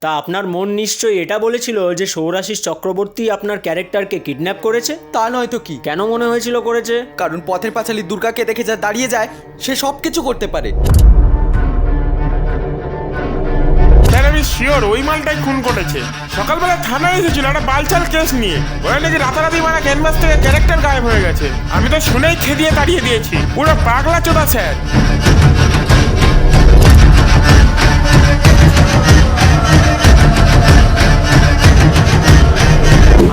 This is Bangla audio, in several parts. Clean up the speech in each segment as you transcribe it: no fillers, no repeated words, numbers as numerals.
তা আপনার মন নিশ্চয়ই এটা বলেছিল যে সৌরাশিস চক্রবর্তী আপনার ক্যারেক্টারকে কিডন্যাপ করেছে? তা নয় তো কি, কেন মনে হয়েছিল করেছে? কারণ পথের পাঁচালী দুর্গাকে দেখে যা দাঁড়িয়ে যায় সে সব কিছু করতে পারে। স্যার আমি শিওর ওই মালটাই খুন করেছে। সকালবেলা থানায় এসেছিল একটা বালচাল কেস নিয়ে, ওরা নাকি রাতারাতি মারা ক্যানভাস থেকে ক্যারেক্টার গায়েব হয়ে গেছে। আমি তো শুনেই খেদিয়ে তাড়িয়ে দিয়েছি, পুরো পাগলা চোদা স্যার।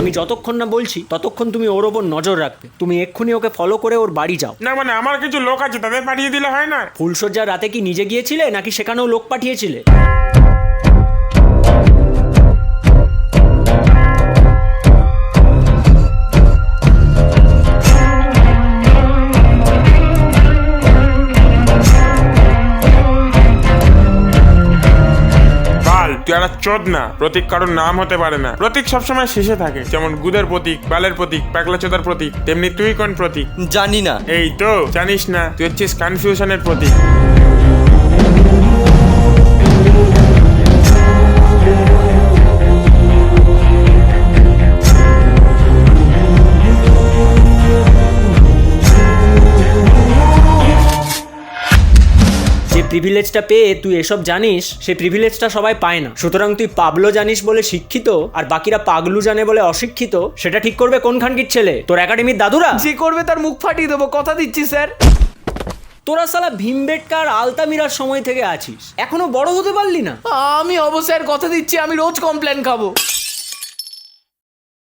আমি যতক্ষণ না বলছি ততক্ষণ তুমি ওর ওপর নজর রাখবে। তুমি এক্ষুনি ওকে ফলো করে ওর বাড়ি যাও। না মানে আমার কিছু লোক আছে, তাদের পাঠিয়ে দিলে হয় না? ফুলসজ্জার রাতে কি নিজে গিয়েছিলে নাকি সেখানেও লোক পাঠিয়েছিলে? তুই একটা চোদ না। প্রতীক কারোর নাম হতে পারে না, প্রতীক সবসময় শেষে থাকে। যেমন গুদের প্রতীক, বালের প্রতীক, পাগলা চোদার প্রতীক, তেমনি তুই কোন প্রতীক? জানি না। এই তো জানিস না, তুই হচ্ছিস কনফিউশনের প্রতীক। যে প্রিভিলেজটা পেয়ে তুই এসব জানিস, সেই প্রিভিলেজটা সবাই পায় না। সুতরাং তুই পাবলো জানিস বলে শিক্ষিত, আর বাকিরা পাগলু জানে বলে অশিক্ষিত। সেটা ঠিক করবে কোনখানকির ছেলে? তোর একাডেমির দাদুরা? যে করবে তার মুখ ফাটিয়ে দেবো, কথা দিচ্ছি স্যার। তোরা সালা ভীমবেটকা আর আলতামিরার সময় থেকে আছিস, এখনো বড় হতে পারলি না? আমি অবশ্যই কথা দিচ্ছি, আমি রোজ কমপ্লেন খাবো।